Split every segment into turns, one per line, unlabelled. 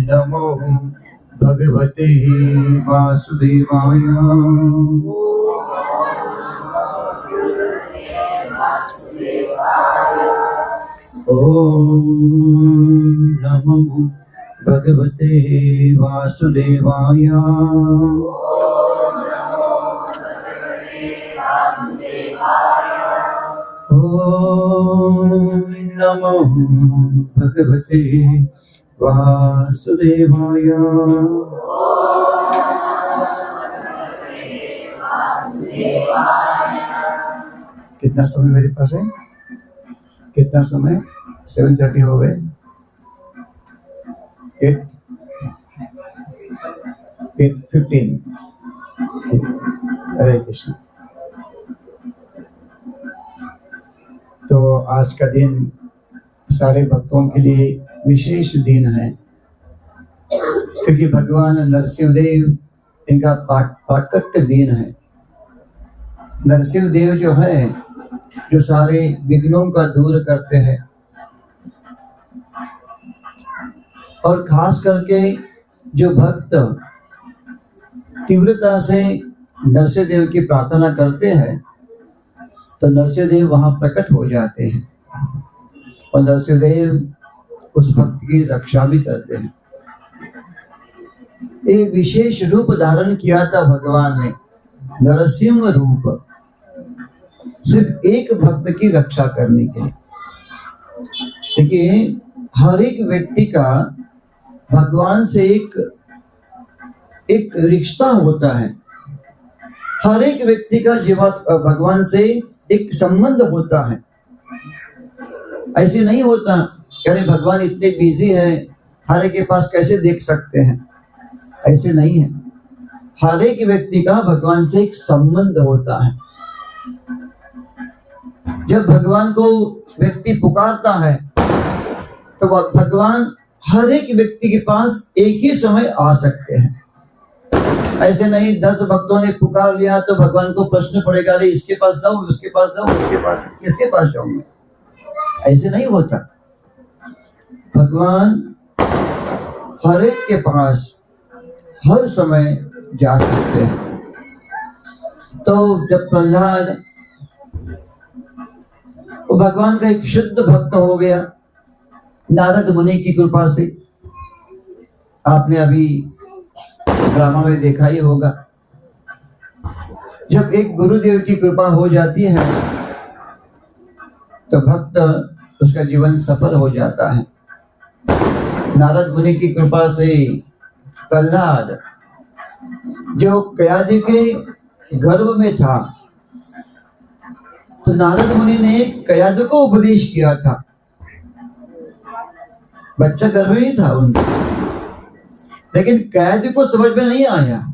नमो भगवते वासुदेवाय। नमो भगवते वासुदेवाय। नमो भगवते वासुदेवाय। कितना समय मेरे पास है? कितना समय? 7:30 हो गए। 8:15। हरे कृष्ण। तो आज का दिन सारे भक्तों के लिए विशेष दिन है, क्योंकि भगवान नरसिंहदेव इनका प्राकट्य दिन है। नरसिंहदेव जो है, जो सारे विघ्नों का दूर करते हैं, और खास करके जो भक्त तीव्रता से नरसिंहदेव की प्रार्थना करते हैं, तो नरसिंहदेव वहां प्रकट हो जाते हैं और नरसिंहदेव उस भक्त की रक्षा भी करते हैं। एक विशेष रूप धारण किया था भगवान ने, नरसिंह रूप, सिर्फ एक भक्त की रक्षा करने के लिए। देखिए, हर एक व्यक्ति का भगवान से एक रिश्ता होता है। हर एक व्यक्ति का जीवन भगवान से एक संबंध होता है। ऐसे नहीं होता अरे भगवान इतने बिजी है, हर एक के पास कैसे देख सकते हैं, ऐसे नहीं है। हर एक व्यक्ति का भगवान से एक संबंध होता है। जब भगवान को व्यक्ति पुकारता है, तो भगवान हर एक व्यक्ति के पास एक ही समय आ सकते हैं। ऐसे नहीं 10 भक्तों ने पुकार लिया तो भगवान को प्रश्न पड़ेगा, अरे इसके पास जाऊं, उसके पास जाऊं, उसके पास, किसके पास जाऊं? ऐसे नहीं होता। भगवान हर एक के पास हर समय जा सकते हैं। तो जब प्रहलाद वो भगवान का एक शुद्ध भक्त हो गया नारद मुनि की कृपा से, आपने अभी ड्रामा में देखा ही होगा, जब एक गुरुदेव की कृपा हो जाती है तो भक्त उसका जीवन सफल हो जाता है। नारद मुनि की कृपा से प्रहलाद जो कयादि के गर्भ में था, तो नारद मुनि ने कयादि को उपदेश किया था। बच्चा गर्भ में था उनका, लेकिन कयादि को समझ में नहीं आया।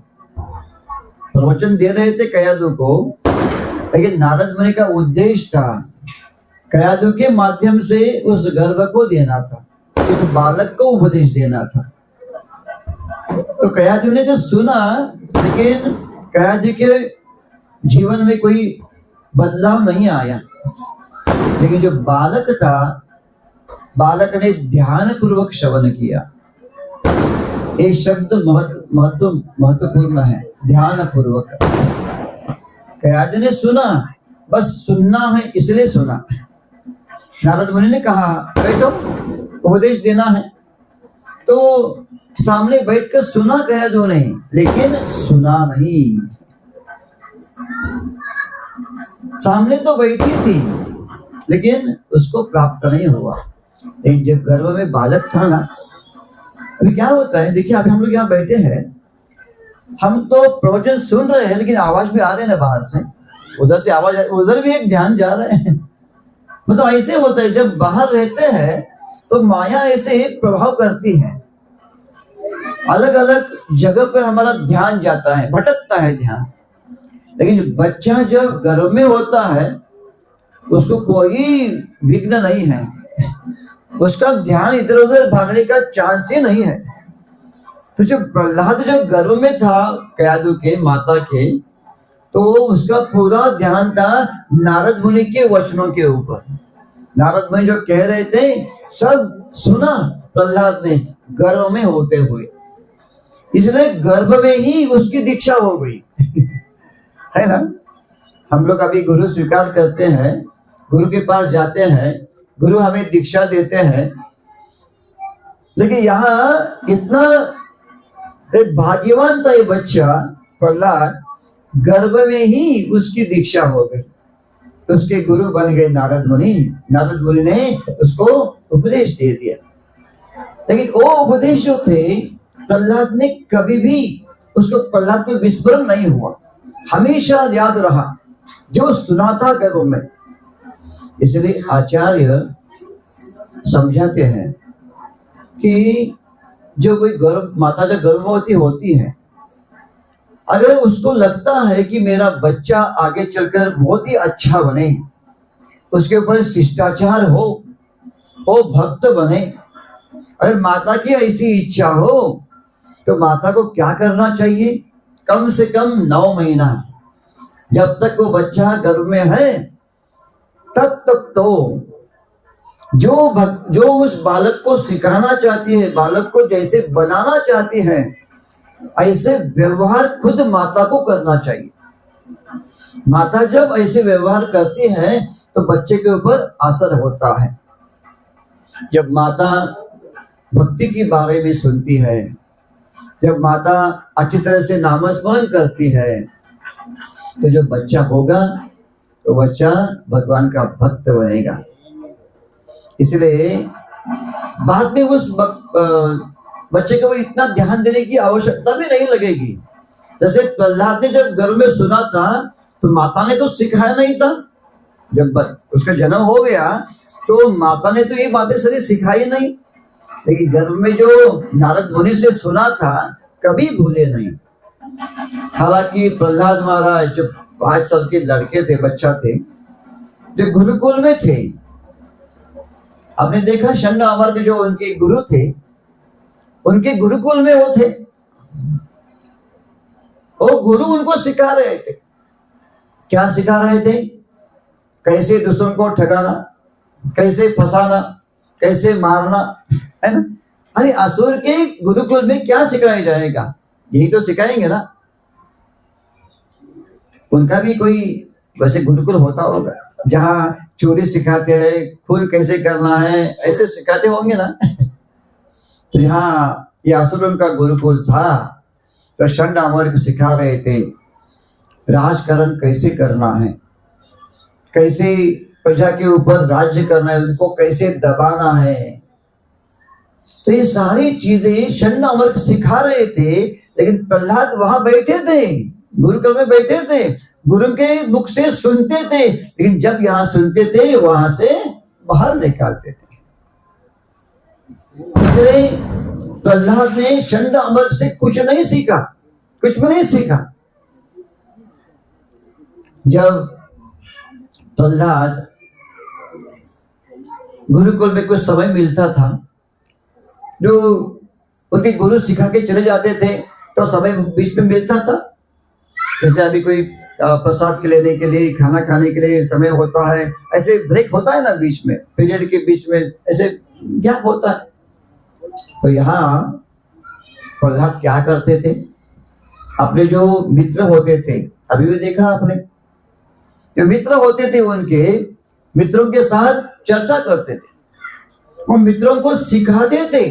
प्रवचन दे रहे थे कयादि को, लेकिन नारद मुनि का उद्देश्य था कयादि के माध्यम से उस गर्भ को देना था, उस बालक को उपदेश देना था। तो कयादि ने तो सुना, लेकिन कयादि के जीवन में कोई बदलाव नहीं आया। लेकिन जो बालक था, बालक ने ध्यान पूर्वक श्रवण किया। ये शब्द महत्वपूर्ण है, ध्यान पूर्वक। कयादि ने सुना, बस सुनना है इसलिए सुना। नारद मुनि ने कहा बैठो, उपदेश देना है, तो सामने बैठकर सुना कयादि ने, लेकिन सुना नहीं। सामने तो बैठी थी, लेकिन उसको प्राप्त नहीं हुआ। लेकिन जब गर्भ में बालक था ना, अभी क्या होता है, देखिए अभी हम लोग यहाँ बैठे हैं, हम तो प्रवचन सुन रहे हैं, लेकिन आवाज भी आ रहे हैं ना बाहर से, उधर से आवाज, उधर भी एक ध्यान जा रहे हैं। मतलब ऐसे होता है, जब बाहर रहते हैं तो माया ऐसे प्रभाव करती है, अलग अलग जगह पर हमारा ध्यान जाता है, भटकता है ध्यान। लेकिन बच्चा जब गर्भ में होता है, उसको कोई विघ्न नहीं है, उसका ध्यान इधर उधर भागने का चांस ही नहीं है। तो जब प्रहलाद जो गर्भ में था कयादु के माता के, तो उसका पूरा ध्यान था नारद मुनि के वचनों के ऊपर। नारद मुनि जो कह रहे थे सब सुना प्रहलाद ने गर्भ में होते हुए, इसलिए गर्भ में ही उसकी दीक्षा हो गई। है ना, हम लोग अभी गुरु स्वीकार करते हैं, गुरु के पास जाते हैं, गुरु हमें दीक्षा देते हैं, लेकिन यहाँ इतना भाग्यवान था ये बच्चा प्रहलाद, गर्भ में ही उसकी दीक्षा हो गई, उसके गुरु बन गए नारद मुनि। नारद मुनि ने उसको उपदेश दे दिया, लेकिन वो उपदेश जो थे प्रहलाद ने कभी भी उसको, प्रहलाद को विस्मरण नहीं हुआ, हमेशा याद रहा जो सुना था गर्भ में। इसलिए आचार्य समझाते हैं कि जो कोई गर्भ, माता जो गर्भवती होती है, अगर उसको लगता है कि मेरा बच्चा आगे चलकर बहुत ही अच्छा बने, उसके ऊपर शिष्टाचार हो, वो भक्त बने, अगर माता की ऐसी इच्छा हो तो माता को क्या करना चाहिए? कम से कम 9 महीना, जब तक वो बच्चा गर्भ में है तब तक तो जो उस बालक को सिखाना चाहती है, बालक को जैसे बनाना चाहती है, ऐसे व्यवहार खुद माता को करना चाहिए। माता जब ऐसे व्यवहार करती है तो बच्चे के ऊपर असर होता है। जब माता भक्ति के बारे में सुनती है, जब माता अच्छी तरह से नामस्मरण करती है, तो जो बच्चा होगा तो बच्चा भगवान का भक्त बनेगा। इसलिए बाद में उस बच्चे को इतना ध्यान देने की आवश्यकता भी नहीं लगेगी। जैसे प्रहलाद ने जब गर्भ में सुना था तो माता ने तो सिखाया नहीं था, जब उसका जन्म हो गया तो माता ने तो ये बातें सारी सिखाई नहीं, लेकिन गर्भ में जो नारद मुनि से सुना था कभी भूले नहीं। हालांकि प्रहलाद महाराज जो 5 साल के लड़के थे, बच्चा थे, जो गुरुकुल में थे, आपने देखा शंड अमर के जो उनके गुरु थे, उनके गुरुकुल में वो थे, वो गुरु उनको सिखा रहे थे। क्या सिखा रहे थे? कैसे दूसरों को ठगाना, कैसे फंसाना, कैसे मारना, है ना। अरे असुर के गुरुकुल में क्या सिखाया जाएगा? यही तो सिखाएंगे ना। उनका भी कोई वैसे गुरुकुल होता होगा जहाँ चोरी सिखाते हैं, खून कैसे करना है, ऐसे सिखाते होंगे ना। तो यहाँ ये असुर उनका गुरुकुल था, तो शंड अमर सिखा रहे थे राजकरण कैसे करना है, कैसे प्रजा के ऊपर राज्य करना है, उनको कैसे दबाना है। तो ये सारी चीजें शंड अमर सिखा रहे थे, लेकिन प्रहलाद वहां बैठे थे, गुरुकुल में बैठे थे, गुरु के मुख से सुनते थे, लेकिन जब यहाँ सुनते थे वहां से बाहर निकालते थे। इसलिए प्रहलाद ने शंड अमर से कुछ नहीं सीखा, कुछ भी नहीं सीखा। जब प्रहलाद गुरुकुल में कुछ समय मिलता था, जो उनके गुरु सिखा के चले जाते थे, तो समय बीच में मिलता था। जैसे अभी कोई प्रसाद के लेने के लिए, खाना खाने के लिए समय होता है, ऐसे ब्रेक होता है ना बीच में, पीरियड के बीच में ऐसे गैप होता है। तो यहाँ प्रहलाद क्या करते थे? अपने जो मित्र होते थे, अभी भी देखा आपने, जो मित्र होते थे उनके मित्रों के साथ चर्चा करते थे, और मित्रों को सिखाते थे।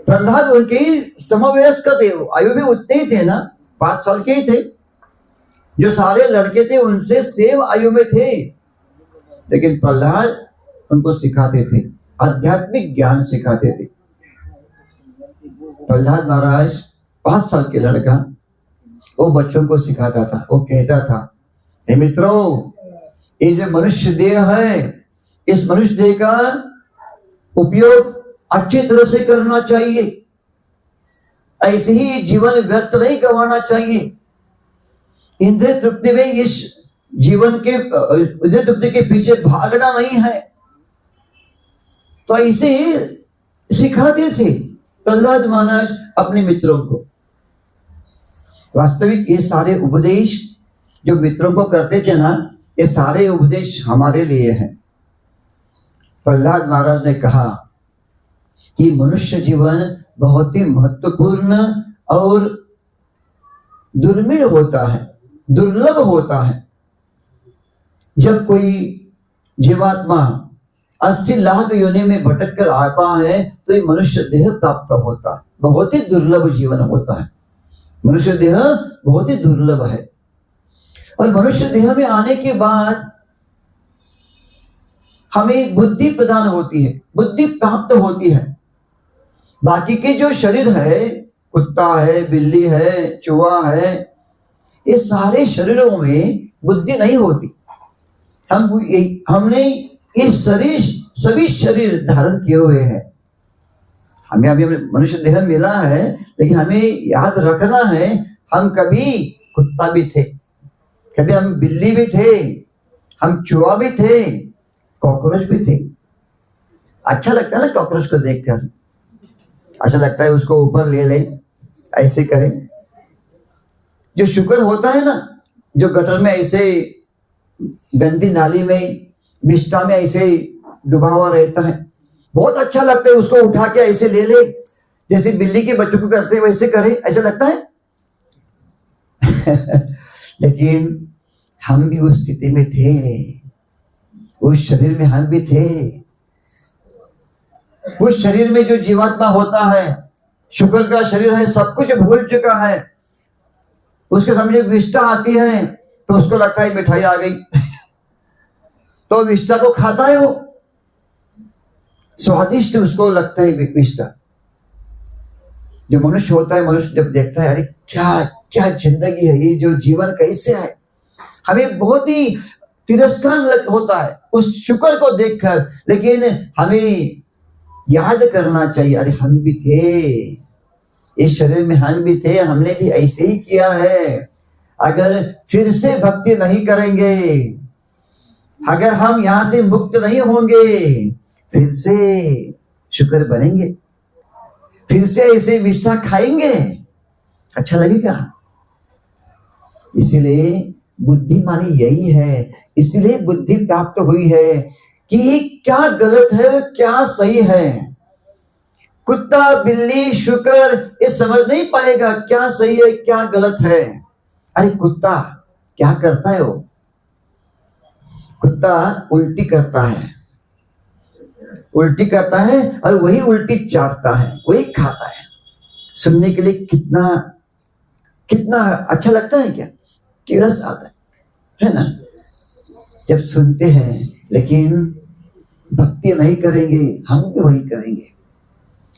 प्रहलाद उनके समवयस्क थे, आयु में उतने ही थे ना, 5 साल के ही थे। जो सारे लड़के थे उनसे सेम आयु में थे, लेकिन प्रहलाद उनको सिखाते थे, आध्यात्मिक ज्ञान सिखाते थे। प्रहलाद महाराज 5 साल के लड़का, वो बच्चों को सिखाता था। वो कहता था, हे मित्रों, ये जो मनुष्य देह है, इस मनुष्य देह का उपयोग अच्छी तरह से करना चाहिए, ऐसे ही जीवन व्यर्थ नहीं गंवाना चाहिए। इंद्रिय तृप्ति में, इस जीवन के इंद्रिय तृप्ति के पीछे भागना नहीं है। तो ऐसे सिखाते थे प्रहलाद महाराज अपने मित्रों को। वास्तविक ये सारे उपदेश जो मित्रों को करते थे ना, ये सारे उपदेश हमारे लिए हैं। प्रहलाद महाराज ने कहा कि मनुष्य जीवन बहुत ही महत्वपूर्ण और दुर्मिल होता है, दुर्लभ होता है। जब कोई जीवात्मा 80 लाख योनि में भटक कर आता है तो ये मनुष्य देह प्राप्त होता है। बहुत ही दुर्लभ जीवन होता है, मनुष्य देह बहुत ही दुर्लभ है। और मनुष्य देह में आने के बाद हमें बुद्धि प्रदान होती है, बुद्धि प्राप्त होती है। बाकी के जो शरीर है, कुत्ता है, बिल्ली है, चूहा है, ये सारे शरीरों में बुद्धि नहीं होती। हमने ये शरीर, सभी शरीर धारण किए हुए हैं। हमें अभी मनुष्य देह मिला है, लेकिन हमें याद रखना है हम कभी कुत्ता भी थे, कभी हम बिल्ली भी थे, हम चूहा भी थे, कॉकरोच भी थे। अच्छा लगता है ना कॉकरोच को देखकर, अच्छा लगता है उसको ऊपर ले ले, ऐसे करें। जो शुक्र होता है ना, जो गटर में ऐसे गंदी नाली में, विष्ठा में ऐसे डूबा हुआ रहता है, बहुत अच्छा लगता है उसको उठा के ऐसे ले ले, जैसे बिल्ली के बच्चों को करते हैं वैसे करे, ऐसा लगता है। लेकिन हम भी उस स्थिति में थे, उस शरीर में हम भी थे। उस शरीर में जो जीवात्मा होता है, शुक्र का शरीर है, सब कुछ भूल चुका है। उसके सामने विष्ठा आती है तो उसको लगता है मिठाई आ गई तो विष्ठा को खाता है, वो स्वादिष्ट उसको लगता है विष्ठा। जो मनुष्य होता है, मनुष्य जब देखता है अरे क्या क्या जिंदगी है ये, जो जीवन कैसे है, हमें बहुत ही तिरस्कार होता है उस शुक्र को देखकर। लेकिन हमें याद करना चाहिए, अरे हम भी थे, इस शरीर में हम भी थे, हमने भी ऐसे ही किया है। अगर फिर से भक्ति नहीं करेंगे, अगर हम यहां से मुक्त नहीं होंगे, फिर से शुक्र बनेंगे, फिर से ऐसे विष्ठा खाएंगे, अच्छा लगेगा। इसीलिए बुद्धि मानी यही है, इसलिए बुद्धि प्राप्त हुई है कि क्या गलत है क्या सही है। कुत्ता, बिल्ली, शुक्र ये समझ नहीं पाएगा क्या सही है क्या गलत है। अरे कुत्ता क्या करता है, वो कुत्ता उल्टी करता है, उल्टी करता है और वही उल्टी चाटता है, वही खाता है। सुनने के लिए कितना कितना अच्छा लगता है, क्या किरस आता है ना जब सुनते हैं। लेकिन भक्ति नहीं करेंगे, हम भी वही करेंगे,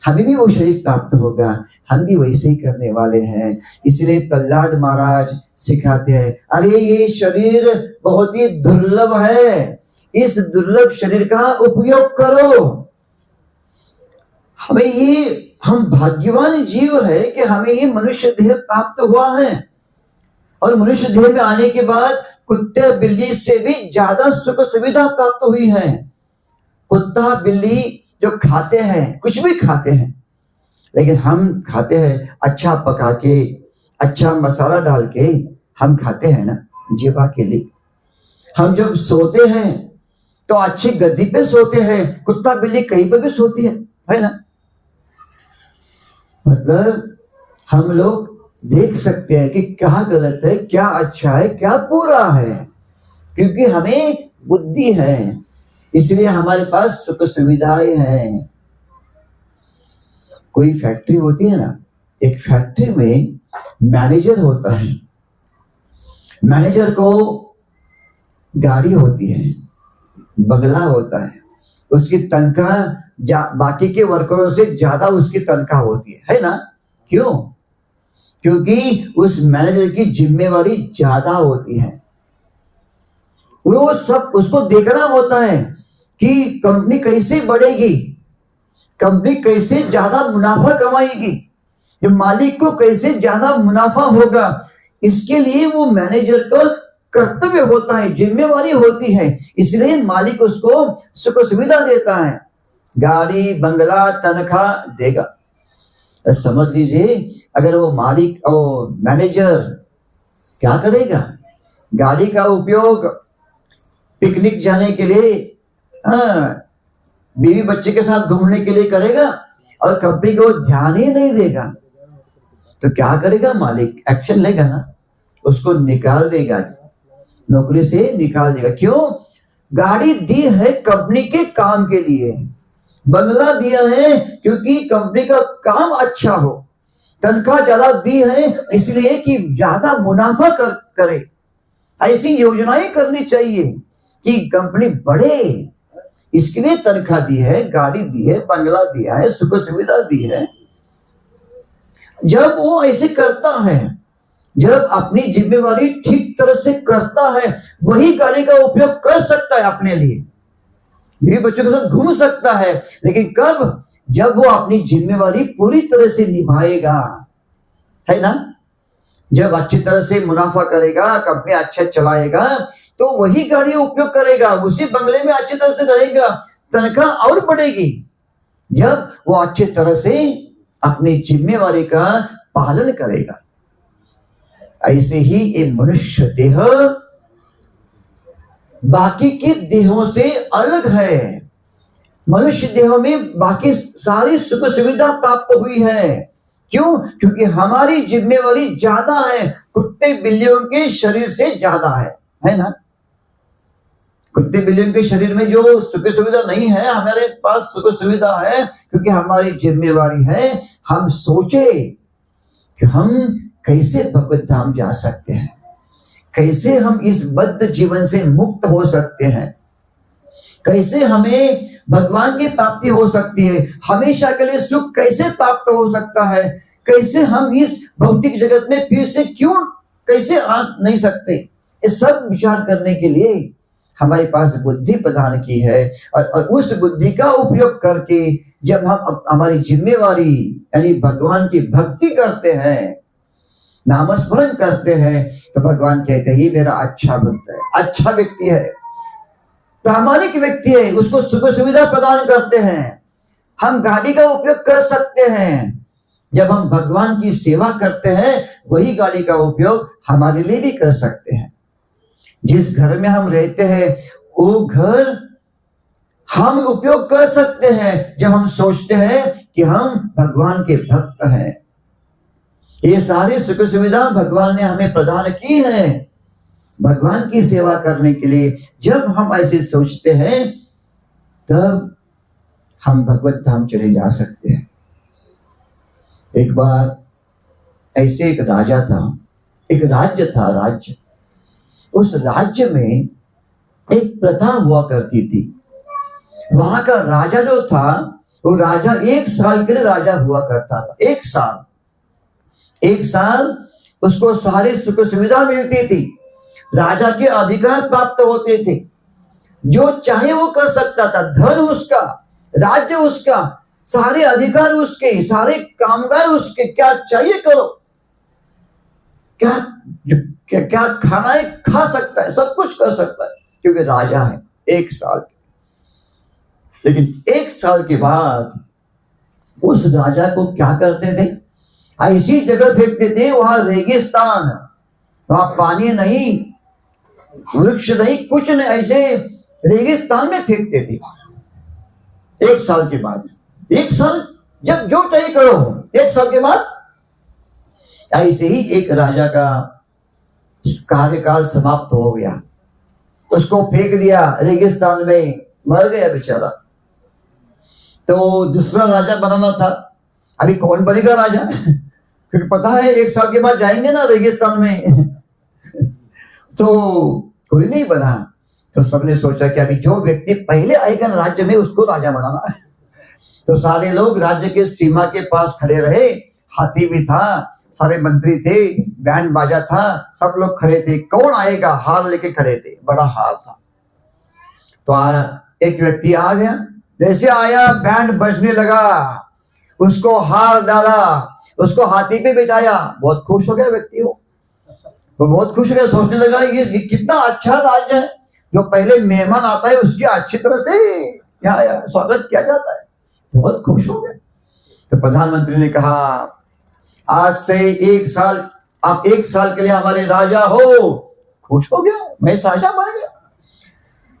हमें भी वो शरीर प्राप्त होगा, हम भी वैसे ही करने वाले हैं। इसलिए प्रहलाद महाराज सिखाते हैं, अरे ये शरीर बहुत ही दुर्लभ है, इस दुर्लभ शरीर का उपयोग करो। हमें ये, हम भाग्यवान जीव है कि हमें ये मनुष्य देह प्राप्त हुआ है। और मनुष्य देह में आने के बाद कुत्ते बिल्ली से भी ज्यादा सुख सुविधा प्राप्त हुई है। कुत्ता बिल्ली जो खाते हैं, कुछ भी खाते हैं, लेकिन हम खाते हैं अच्छा पका के, अच्छा मसाला डाल के हम खाते हैं ना जीवा के लिए। हम जब सोते हैं तो अच्छी गद्दी पे सोते हैं, कुत्ता बिल्ली कहीं पर भी सोती है ना। मतलब हम लोग देख सकते हैं कि क्या गलत है, क्या अच्छा है, क्या बुरा है, क्योंकि हमें बुद्धि है, इसलिए हमारे पास सुख सुविधाएं हैं। कोई फैक्ट्री होती है ना, एक फैक्ट्री में मैनेजर होता है, मैनेजर को गाड़ी होती है, बंगला होता है, उसकी तनख्वाह बाकी के वर्करों से ज्यादा उसकी तनख्वाह होती है ना। क्यों? क्योंकि उस मैनेजर की जिम्मेवारी ज्यादा होती है। वो सब उसको देखना होता है कि कंपनी कैसे बढ़ेगी, कंपनी कैसे ज्यादा मुनाफा कमाएगी, जो मालिक को कैसे ज्यादा मुनाफा होगा, इसके लिए वो मैनेजर का कर्तव्य होता है, जिम्मेवारी होती है। इसलिए मालिक उसको सुख सुविधा देता है, गाड़ी बंगला तनख्वाह देगा। समझ लीजिए, अगर वो मालिक और मैनेजर क्या करेगा, गाड़ी का उपयोग पिकनिक जाने के लिए, बीवी बच्चे के साथ घूमने के लिए करेगा और कंपनी को ध्यान ही नहीं देगा, तो क्या करेगा मालिक? एक्शन लेगा ना, उसको निकाल देगा, नौकरी से निकाल देगा। क्यों? गाड़ी दी है कंपनी के काम के लिए, बंगला दिया है क्योंकि कंपनी का काम अच्छा हो, तनख्वाह ज्यादा दी है इसलिए कि ज्यादा मुनाफा करे। ऐसी योजनाएं करनी चाहिए कि कंपनी बढ़े, इसके लिए तनख्वाह दी है, गाड़ी दी है, बंगला दिया है, सुख सुविधा दी है। जब वो ऐसे करता है, जब अपनी जिम्मेवारी ठीक तरह से करता है, वही गाड़ी का उपयोग कर सकता है अपने लिए, भी बच्चों के साथ घूम सकता है। लेकिन कब? जब वो अपनी जिम्मेवारी पूरी तरह से निभाएगा, है ना? जब अच्छी तरह से मुनाफा करेगा, कंपनी अच्छा चलाएगा, तो वही गाड़ी उपयोग करेगा, उसी बंगले में अच्छी तरह से रहेगा, तनख्वाह और बढ़ेगी। जब वो अच्छी तरह से अपनी जिम्मेवारी का पालन करेगा। ऐसे ही ये मनुष्य देह बाकी के देहों से अलग है। मनुष्य देह में बाकी सारी सुख सुविधा प्राप्त हुई है। क्यों? क्योंकि हमारी जिम्मेवारी ज्यादा है, कुत्ते बिल्लियों के शरीर से ज्यादा है ना? कुत्ते बिल्लियों के शरीर में जो सुख सुविधा नहीं है, हमारे पास सुख सुविधा है क्योंकि हमारी जिम्मेवारी है हम सोचे कि हम कैसे भगवत धाम जा सकते हैं, कैसे हम इस बद्ध जीवन से मुक्त हो सकते हैं, कैसे हमें भगवान की प्राप्ति हो सकती है, हमेशा के लिए सुख कैसे प्राप्त हो सकता है, कैसे हम इस भौतिक जगत में फिर से कैसे आ नहीं सकते। ये सब विचार करने के लिए हमारे पास बुद्धि प्रदान की है, और उस बुद्धि का उपयोग करके जब हम हमारी जिम्मेवारी यानी भगवान की भक्ति करते हैं, नामस्मरण करते हैं, तो भगवान कहते हैं ये मेरा अच्छा भक्त है, अच्छा व्यक्ति है, प्रामाणिक व्यक्ति है, उसको सुख सुविधा प्रदान करते हैं। हम गाड़ी का उपयोग कर सकते हैं। जब हम भगवान की सेवा करते हैं, वही गाड़ी का उपयोग हमारे लिए भी कर सकते हैं। जिस घर में हम रहते हैं वो घर हम उपयोग कर सकते हैं जब हम सोचते हैं कि हम भगवान के भक्त हैं। ये सारी सुख सुविधा भगवान ने हमें प्रदान की है भगवान की सेवा करने के लिए। जब हम ऐसे सोचते हैं तब हम भगवत धाम चले जा सकते हैं। एक बार ऐसे एक राजा था, एक राज्य था, राज्य, उस राज्य में एक प्रथा हुआ करती थी। वहां का राजा जो था वो राजा 1 साल के लिए राजा हुआ करता था। 1 साल उसको सारी सुख सुविधा मिलती थी, राजा के अधिकार प्राप्त होते थे, जो चाहे वो कर सकता था, धन उसका, राज्य उसका, सारे अधिकार उसके, सारे कामगार उसके, क्या चाहिए करो, क्या खाना है खा सकता है, सब कुछ कर सकता है क्योंकि राजा है। 1 साल के। लेकिन 1 साल के बाद उस राजा को क्या करते थे, ऐसी जगह फेंकते थे वहां रेगिस्तान, वहां पानी नहीं, वृक्ष नहीं, कुछ नहीं, ऐसे रेगिस्तान में फेंकते थे। 1 साल के बाद, 1 साल जब जो चाहिए करो, 1 साल के बाद ऐसे ही एक राजा का कार्यकाल समाप्त हो गया, उसको फेंक दिया रेगिस्तान में, मर गया बेचारा। तो दूसरा राजा बनाना था। अभी कौन बनेगा राजा, क्योंकि पता है 1 साल के बाद जाएंगे ना रेगिस्तान में तो कोई नहीं बना। तो सबने सोचा कि अभी जो व्यक्ति पहले आएगा ना राज्य में उसको राजा बनाना है। तो सारे लोग राज्य के सीमा के पास खड़े रहे, हाथी भी था, सारे मंत्री थे, बैंड बाजा था, सब लोग खड़े थे, कौन आएगा, हार लेके खड़े थे, बड़ा हार था। तो एक व्यक्ति आ गया, जैसे आया बैंड बजने लगा, उसको हार डाला, उसको हाथी पे बिठाया, बहुत खुश हो गया व्यक्ति वो बहुत खुश हो गया, सोचने लगा ये कितना अच्छा राज्य है, जो पहले मेहमान आता है उसकी अच्छी तरह से यहाँ स्वागत किया जाता है, बहुत खुश हो गए। तो प्रधानमंत्री ने कहा आज से 1 साल, आप 1 साल के लिए हमारे राजा हो। खुश हो गया, मैं राजा बन गया।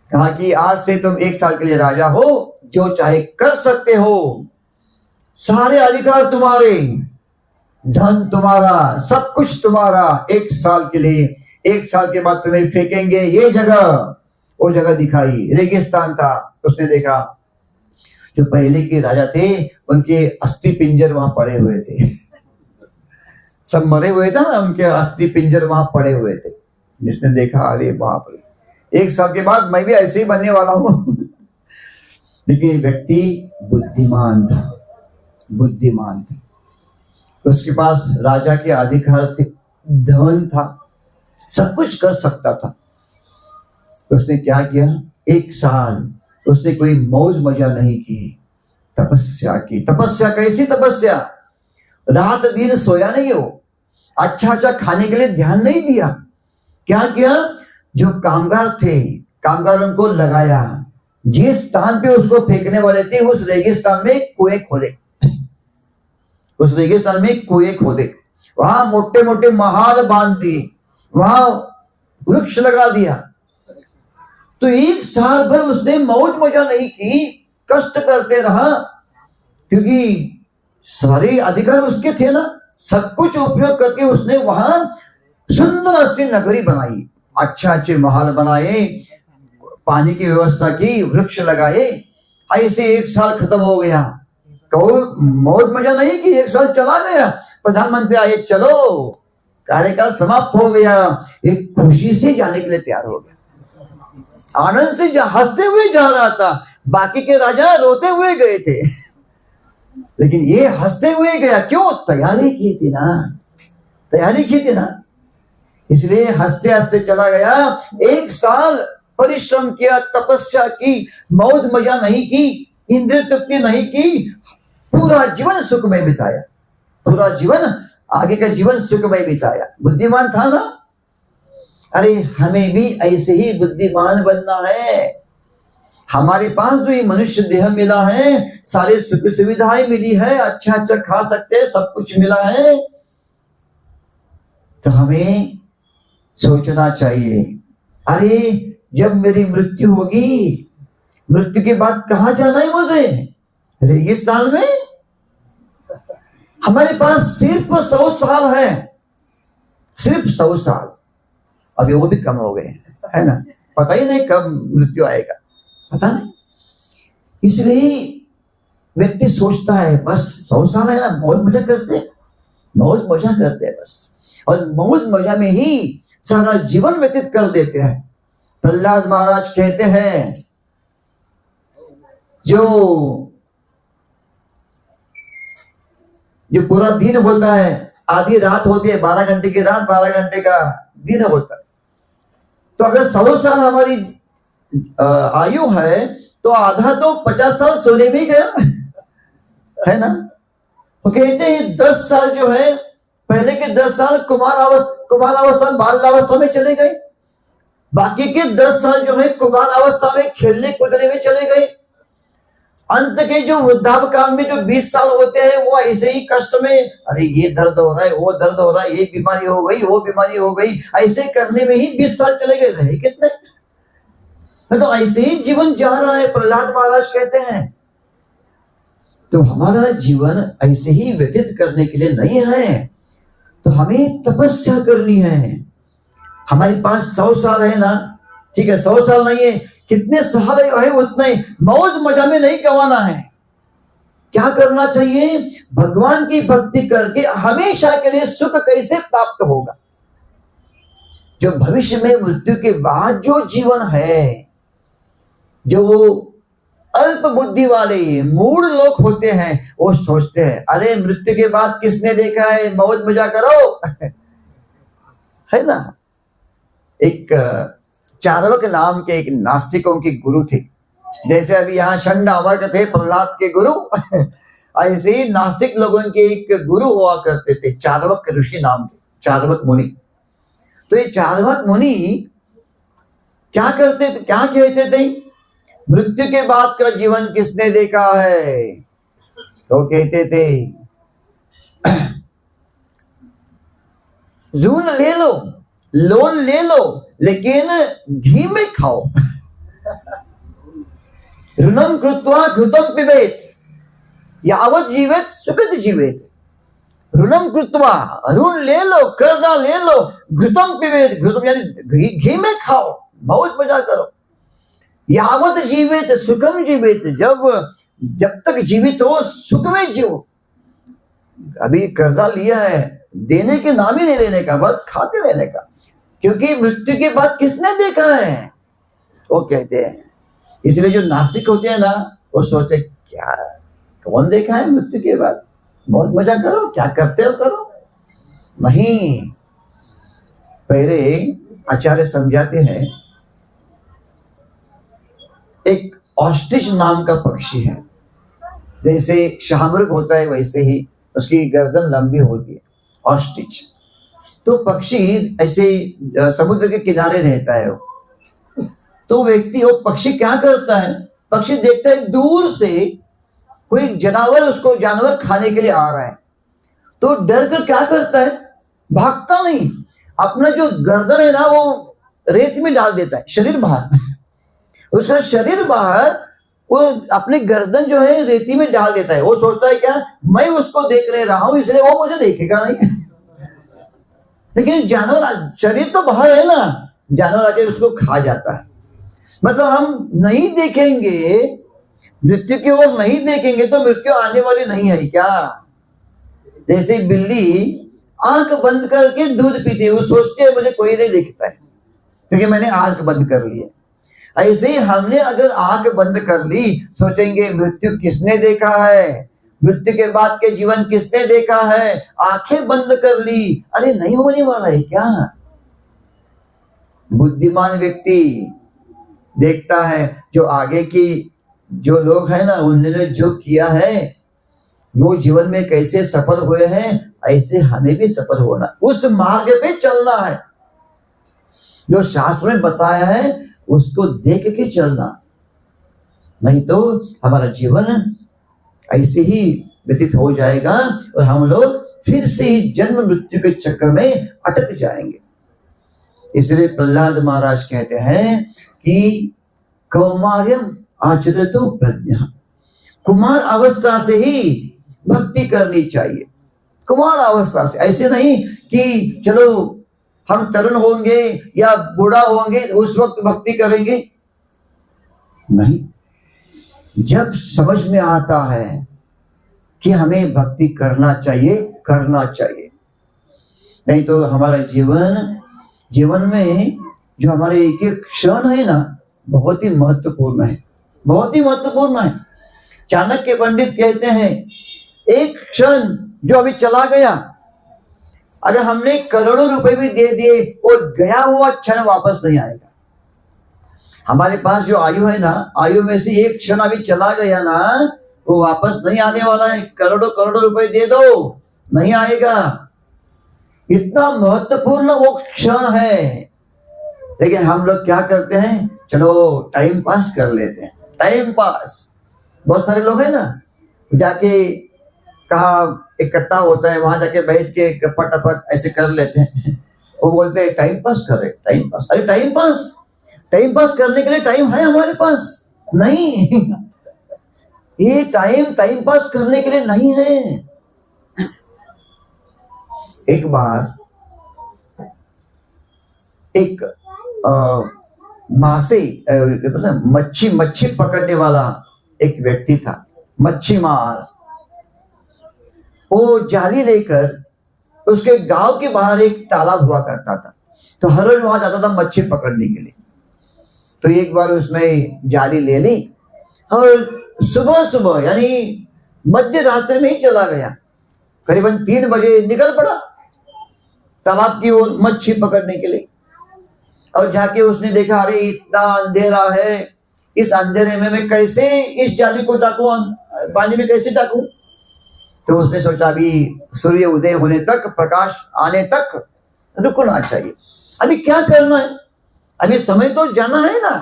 कहा कि आज से तुम 1 साल के लिए राजा हो, जो चाहे कर सकते हो, सारे अधिकार तुम्हारे, धन तुम्हारा, सब कुछ तुम्हारा, 1 साल के लिए। 1 साल के बाद तुम्हें फेंकेंगे ये जगह, वो जगह दिखाई, रेगिस्तान था। उसने देखा जो पहले के राजा थे उनके अस्थि पिंजर वहां पड़े हुए थे, सब मरे हुए थे ना, उनके अस्थि पिंजर वहां पड़े हुए थे। जिसने देखा अरे बाप रे, 1 साल के बाद मैं भी ऐसे ही बनने वाला हूं। लेकिन व्यक्ति बुद्धिमान था, बुद्धिमान था। उसके पास राजा के अधिकार थे, धन था, सब कुछ कर सकता था। उसने क्या किया, 1 साल उसने कोई मौज मजा नहीं की, तपस्या की। तपस्या कैसी तपस्या, रात दिन सोया नहीं हो, अच्छा अच्छा खाने के लिए ध्यान नहीं दिया। क्या किया, जो कामगार थे, कामगारों को लगाया, जिस स्थान पे उसको फेंकने वाले थे उस रेगिस्तान में कुएं खोदे, उस रेगिस्तान में कुएं खोदे, वहां मोटे मोटे महाल बांध दिए, वहां वृक्ष लगा दिया। तो 1 साल भर उसने मौज मजा नहीं की, कष्ट करते रहा, क्योंकि सारे अधिकार उसके थे ना। सब कुछ उपयोग करके उसने वहां सुंदर सी नगरी बनाई, अच्छा अच्छे महल बनाए, पानी की व्यवस्था की, वृक्ष लगाए। ऐसे 1 साल खत्म हो गया, कोई मौज मजा नहीं की, 1 साल चला गया। प्रधानमंत्री आए, चलो कार्यकाल समाप्त हो गया। एक खुशी से जाने के लिए तैयार हो गया, आनंद से हंसते हुए जा रहा था। बाकी के राजा रोते हुए गए थे, लेकिन ये हंसते हुए गया। क्यों, तैयारी की थी ना, तैयारी की थी ना, इसलिए हंसते हंसते चला गया। 1 साल परिश्रम किया, तपस्या की, मौज मजा नहीं की, इंद्रिय तृप्ति नहीं की, पूरा जीवन सुखमय बिताया, पूरा जीवन, आगे का जीवन सुखमय बिताया। बुद्धिमान था ना। अरे हमें भी ऐसे ही बुद्धिमान बनना है। हमारे पास जो ये मनुष्य देह मिला है, सारे सुख सुविधाएं मिली है, अच्छा अच्छा खा सकते हैं, सब कुछ मिला है, तो हमें सोचना चाहिए, अरे जब मेरी मृत्यु होगी, मृत्यु के बाद कहां जाना है मुझे, रेगिस्तान में। हमारे पास सिर्फ 100 साल है, सिर्फ 100 साल, अभी वो भी कम हो गए है ना, पता ही नहीं कब मृत्यु आएगा, पता नहीं। इसलिए व्यक्ति सोचता है बस 100 साल है ना, मौज मजा करते, मौज मजा करते हैं बस, और मौज मजा में ही सारा जीवन व्यतीत कर देते हैं। प्रहलाद महाराज कहते हैं, जो पूरा दिन होता है, आधी रात होती है, 12 घंटे की रात, 12 घंटे का दिन होता है। तो अगर 100 साल हमारी आयु है, तो आधा तो 50 साल सोने में ही गया है ना। तो कहते हैं 10 साल जो है, पहले के 10 साल कुमार अवस्था में, बाल अवस्था में चले गए, बाकी के 10 साल जो है कुमार अवस्था में खेलने कूदने में चले गए। अंत के जो वृद्धापकाल में जो 20 साल होते हैं, वो ऐसे ही कष्ट में, अरे ये दर्द हो रहा है, वो दर्द हो रहा है, ये बीमारी हो गई, वो बीमारी हो गई, ऐसे करने में ही 20 साल चले गए। रहे कितने, तो ऐसे ही जीवन जा रहा है, प्रहलाद महाराज कहते हैं। तो हमारा जीवन ऐसे ही व्यतीत करने के लिए नहीं है, तो हमें तपस्या करनी है। हमारे पास 100 साल है ना, ठीक है, 100 साल नहीं है, कितने साल है उतने मौज मजा में नहीं गंवाना है। क्या करना चाहिए, भगवान की भक्ति करके हमेशा के लिए सुख कैसे प्राप्त होगा। जो भविष्य में मृत्यु के बाद जो जीवन है, जो अल्प बुद्धि वाले मूढ़ लोग होते हैं, वो सोचते हैं अरे मृत्यु के बाद किसने देखा है, मौज मजा करो है ना। एक चार्वक नाम के एक नास्तिकों के गुरु थे, जैसे अभी यहाँ षंड अमर्क थे प्रहलाद के गुरु, ऐसे ही नास्तिक लोगों के एक गुरु हुआ करते थे, चार्वक ऋषि नाम थे, चार्वक मुनि। तो ये चार्वक मुनि क्या करते थे, क्या कहते थे, मृत्यु के बाद का जीवन किसने देखा है, तो कहते थे ऋण ले लो, लोन ले लो, लेकिन घी में खाओ। ऋणम कृत्वा घृतम पिबेत यावत जीवेत सुखद जीवेत। ऋणम कृत्वा, ऋण ले लो, कर्जा ले लो, घृतम पिबेत, घृतम यानी घी में खाओ, बहुत मजा करो। यावत जीवित सुखम जीवित, जब तक जीवित हो सुख में जियो। अभी कर्जा लिया है, देने के नाम ही नहीं लेने का, बस खाते रहने का, क्योंकि मृत्यु के बाद किसने देखा है, वो कहते हैं। इसलिए जो नास्तिक होते हैं ना, वो सोचते क्या कौन देखा है मृत्यु के बाद, बहुत मजा करो, क्या करते हो करो। नहीं, पहले आचार्य समझाते हैं, एक ऑस्ट्रिच नाम का पक्षी है, जैसे शाहमृग होता है वैसे ही उसकी गर्दन लंबी होती है, ऑस्ट्रिच। तो पक्षी ऐसे समुद्र के किनारे रहता है तो व्यक्ति, वो पक्षी क्या करता है, पक्षी देखता है दूर से कोई जानवर खाने के लिए आ रहा है, तो डर कर क्या करता है, भागता नहीं, अपना जो गर्दन है ना वो रेत में डाल देता है, शरीर बाहर उसका शरीर बाहर, वो अपनी गर्दन जो है रेती में डाल देता है। वो सोचता है क्या, मैं उसको देख रहा हूं इसलिए वो मुझे देखेगा नहीं। लेकिन जानवर, शरीर तो बाहर है ना, जानवर आके उसको खा जाता है। मतलब हम नहीं देखेंगे, मृत्यु की ओर नहीं देखेंगे तो मृत्यु आने वाली नहीं है क्या। जैसे बिल्ली आंख बंद करके दूध पीती है, वो सोचती है मुझे कोई नहीं देखता है क्योंकि मैंने आंख बंद कर ली है। ऐसे ही हमने अगर आंख बंद कर ली, सोचेंगे मृत्यु किसने देखा है, मृत्यु के बाद के जीवन किसने देखा है, आंखें बंद कर ली, अरे नहीं होने वाला है क्या। बुद्धिमान व्यक्ति देखता है जो आगे की जो लोग हैं ना, उन्होंने जो किया है, वो जीवन में कैसे सफल हुए हैं, ऐसे हमें भी सफल होना, उस मार्ग पे चलना है जो शास्त्र में बताया है, उसको देख के चलना। नहीं तो हमारा जीवन ऐसे ही व्यतीत हो जाएगा और हम लोग फिर से इस जन्म मृत्यु के चक्कर में अटक जाएंगे। इसलिए प्रहलाद महाराज कहते हैं कि कौमार्यम आचरतो प्रज्ञा, कुमार अवस्था से ही भक्ति करनी चाहिए। कुमार अवस्था से, ऐसे नहीं कि चलो हम तरुण होंगे या बूढ़ा होंगे उस वक्त भक्ति करेंगे, नहीं। जब समझ में आता है कि हमें भक्ति करना चाहिए, करना चाहिए। नहीं तो हमारा जीवन में जो हमारे एक एक क्षण है ना, बहुत ही महत्वपूर्ण है, बहुत ही महत्वपूर्ण है। चाणक्य पंडित कहते हैं, एक क्षण जो अभी चला गया, अगर हमने करोड़ों रुपए भी दे दिए और गया हुआ क्षण वापस नहीं आएगा। हमारे पास जो आयु है ना, आयु में से एक क्षण अभी चला गया ना, वो वापस नहीं आने वाला है। करोड़ों करोड़ों रुपए दे दो, नहीं आएगा। इतना महत्वपूर्ण वो क्षण है। लेकिन हम लोग क्या करते हैं, चलो टाइम पास कर लेते हैं, टाइम पास। बहुत सारे लोग हैं ना, जाके कहा इकट्ठा होता है, वहां जाके बैठ के गप्पा टप्पा ऐसे कर लेते हैं। वो बोलते हैं टाइम पास कर रहे, टाइम पास। अरे टाइम पास करने के लिए टाइम है हमारे पास? नहीं, ये टाइम पास करने के लिए नहीं है। एक बार एक मच्छी पकड़ने वाला एक व्यक्ति था, मच्छीमार। वो जाली लेकर उसके गांव के बाहर एक तालाब हुआ करता था, तो हर रोज वहां जाता था मच्छी पकड़ने के लिए। तो एक बार उसने जाली ले ली और सुबह यानी मध्य रात्रि में ही चला गया। करीबन 3 बजे निकल पड़ा तालाब की ओर मच्छी पकड़ने के लिए। और जाके उसने देखा, अरे इतना अंधेरा है, इस अंधेरे में मैं कैसे इस जाली को टाकूं, पानी में कैसे टाकूं। तो उसने सोचा अभी सूर्य उदय होने तक, प्रकाश आने तक रुकना चाहिए। अभी क्या करना है, अभी समय तो जाना है ना।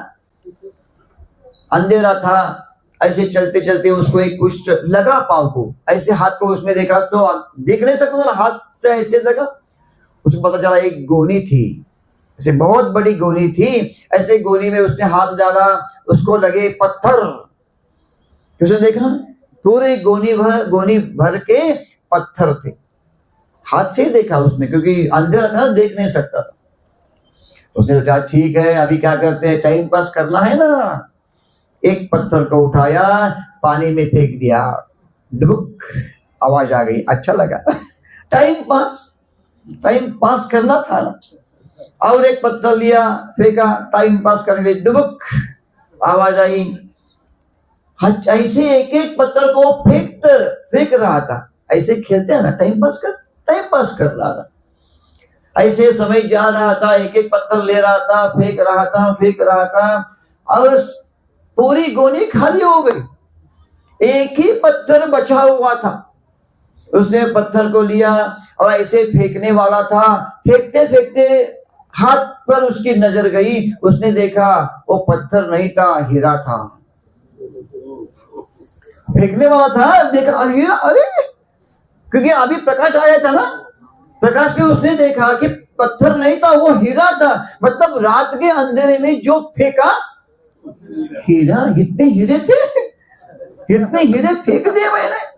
अंधेरा था, ऐसे चलते चलते उसको एक कुछ लगा पांव को, ऐसे हाथ को उसने देखा तो देख नहीं सकता था, हाथ से ऐसे लगा। उसको पता चला एक गोनी थी, ऐसे बहुत बड़ी गोनी थी। ऐसे गोनी में उसने हाथ डाला, उसको लगे पत्थर, उसने देखा पूरे गोनी भर के पत्थर थे। हाथ से ही देखा उसने, क्योंकि अंधेरा था, देख नहीं सकता था। उसने सोचा ठीक है, अभी क्या करते हैं, टाइम पास करना है ना। एक पत्थर को उठाया, पानी में फेंक दिया, डुबुक, आवाज आ गई, अच्छा लगा। टाइम पास करना था ना। और एक पत्थर लिया, फेंका, टाइम पास करने, डुबुक, आवाज आई। ऐसे एक एक पत्थर को फेंक रहा था। ऐसे खेलते हैं ना, टाइम पास कर रहा था। ऐसे समय जा रहा था, एक एक पत्थर ले रहा था, फेंक रहा था, और पूरी गोनी खाली हो गई। एक ही पत्थर बचा हुआ था। उसने पत्थर को लिया और ऐसे फेंकने वाला था। फेंकते फेंकते हाथ पर उसकी नजर गई। उसने देखा वो पत्थर नहीं था, हीरा था। फेंकने वाला था, देखा हीरा, अरे, क्योंकि अभी प्रकाश आया था ना, प्रकाश में उसने देखा कि पत्थर नहीं था, वो हीरा था। मतलब रात के अंधेरे में जो फेंका हीरा, इतने हीरे थे, इतने हीरे फेंक दिए मैंने।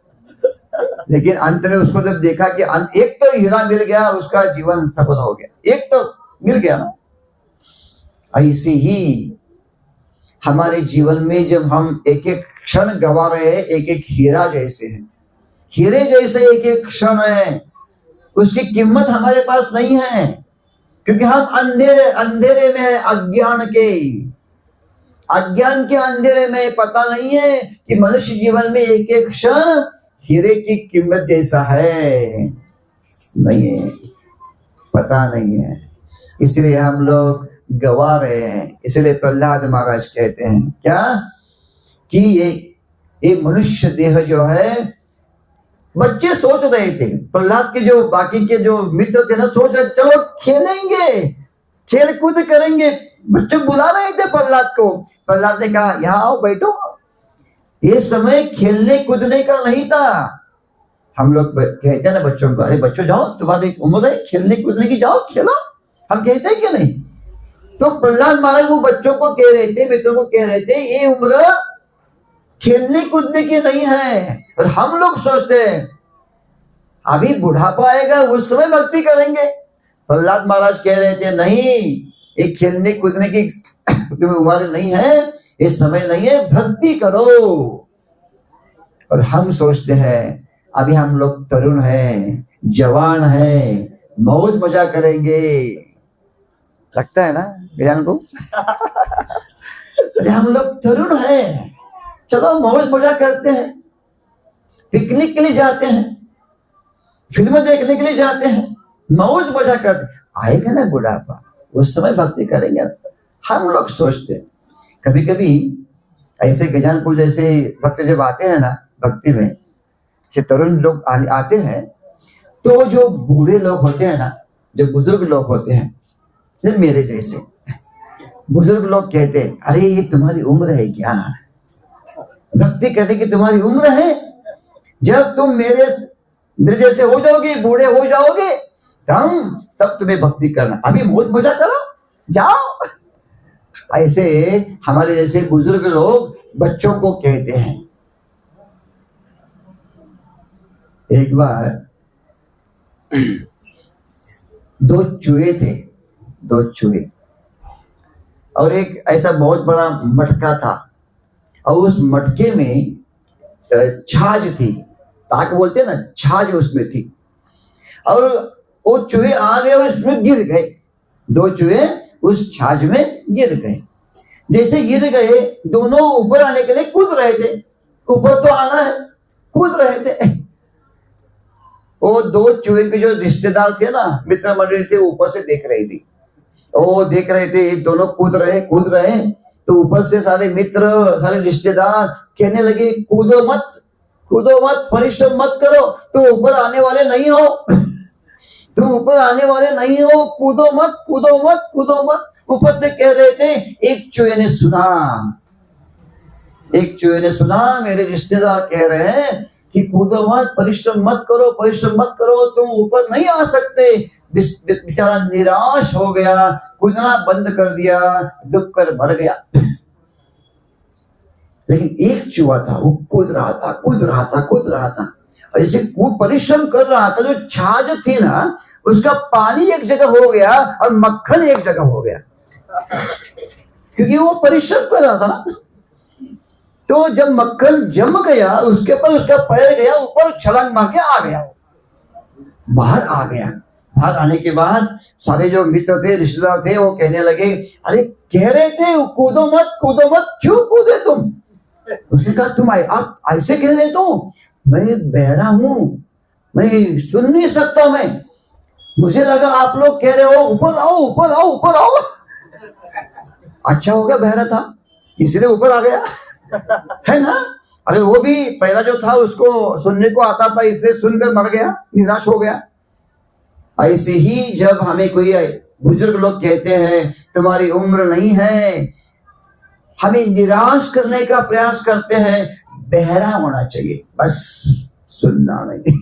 लेकिन अंत में उसको जब देखा कि एक तो हीरा मिल गया, उसका जीवन सफल हो गया, एक तो मिल गया ना। ऐसे ही हमारे जीवन में जब हम एक एक क्षण गवा रहे हैं, एक एक हीरा जैसे है, हीरे जैसे एक एक क्षण है, उसकी कीमत हमारे पास नहीं है, क्योंकि हम अंधेरे में है, अज्ञान के अंधेरे में। पता नहीं है कि मनुष्य जीवन में एक एक क्षण हीरे की कीमत जैसा है, नहीं है, पता नहीं है। इसलिए हम लोग गवा रहे हैं। इसलिए प्रहलाद महाराज कहते हैं क्या, कि ये मनुष्य देह जो है, बच्चे सोच रहे थे, प्रहलाद के जो बाकी के जो मित्र थे ना, सोच रहे थे चलो खेलेंगे, खेल कूद करेंगे। बच्चे बुला रहे थे प्रहलाद को। प्रहलाद ने कहा यहाँ आओ, बैठो, ये समय खेलने कूदने का नहीं था। हम लोग कहते हैं ना बच्चों को, अरे बच्चों जाओ, तुम्हारी उम्र है खेलने कूदने की, जाओ खेलो, हम कहते हैं कि नहीं। तो प्रहलाद महाराज वो बच्चों को कह रहे थे, मित्रों को कह रहे थे, ये उम्र खेलने कूदने की नहीं है। और हम लोग सोचते हैं अभी बुढ़ापा आएगा, उस समय भक्ति करेंगे। प्रहलाद महाराज कह रहे थे नहीं, ये खेलने कूदने की तुम्हें उम्र नहीं है, ये समय नहीं है, भक्ति करो। और हम सोचते हैं अभी हम लोग तरुण हैं, जवान हैं, मौज मजा करेंगे, लगता है ना ज्ञान को। अरे हम लोग तरुण हैं, चलो मौज मजा करते हैं, पिकनिक के लिए जाते हैं, फिल्म देखने के लिए जाते हैं, मौज मजा करते। आएगा ना बुढ़ापा, उस समय भक्ति करेंगे। हम लोग सोचते हैं। कभी कभी ऐसे गजानपुर जैसे भक्त जब आते हैं ना भक्ति में, जो तरुण लोग आते हैं, तो जो बूढ़े लोग होते हैं ना, जो बुजुर्ग लोग होते हैं, जैसे मेरे जैसे बुजुर्ग लोग कहते हैं अरे ये तुम्हारी उम्र है क्या, भक्ति कहते कि तुम्हारी उम्र है, जब तुम मेरे जैसे हो जाओगे, बूढ़े हो जाओगे, तब तुम्हें भक्ति करना, अभी मौज मजा करो, जाओ। ऐसे हमारे जैसे बुजुर्ग लोग बच्चों को कहते हैं। एक बार दो चूहे थे, दो चूहे, और एक ऐसा बहुत बड़ा मटका था, और उस मटके में छाछ थी, ताक बोलते हैं ना, छाछ उसमें थी। और वो चूहे आ गए और उसमें गिर गए, दो चूहे उस छाछ में गिर गए। जैसे गिर गए, दोनों ऊपर आने के लिए कूद रहे थे, ऊपर तो आना है, कूद रहे थे। वो दो चूहे के जो रिश्तेदार थे ना, मित्र मंडली थे, ऊपर से देख रही थी। वो देख रहे थे दोनों कूद रहे, तो ऊपर से सारे मित्र, सारे रिश्तेदार कहने लगे कूदो मत, परिश्रम मत करो, तुम ऊपर आने वाले नहीं हो, तुम ऊपर आने वाले नहीं हो, कूदो मत। ऊपर से कह रहे थे। एक चूहे ने सुना मेरे रिश्तेदार कह रहे हैं कि कूदो मत, परिश्रम मत करो, तुम ऊपर नहीं आ सकते। बेचारा निराश हो गया, कूदना बंद कर दिया, डूब कर मर गया। लेकिन एक चूहा था, वो कूद रहा था। ऐसे खूब परिश्रम कर रहा था, जो छाछ थी ना उसका पानी एक जगह हो गया और मक्खन एक जगह हो गया, क्योंकि वो परिश्रम कर रहा था ना। तो जब मक्खन जम गया उसके ऊपर उसका पैर गया ऊपर, छलांग मार के आ गया, बाहर आ गया। बाहर आने के बाद सारे जो मित्र थे, रिश्तेदार थे, वो कहने लगे, अरे कह रहे थे कूदो मत, क्यों कूदे तुम? उसने कहा, तुम आप ऐसे कह रहे तो मैं बहरा हूं, मैं सुन नहीं सकता, मुझे लगा आप लोग कह रहे हो ऊपर आओ। अच्छा हो गया बहरा था, इसलिए ऊपर आ गया है ना। अगर वो भी पहला जो था उसको सुनने को आता था, इसलिए सुनकर मर गया, निराश हो गया। ऐसे ही जब हमें कोई बुजुर्ग लोग कहते हैं तुम्हारी उम्र नहीं है, हमें निराश करने का प्रयास करते हैं, बहरा होना चाहिए, बस सुनना नहीं,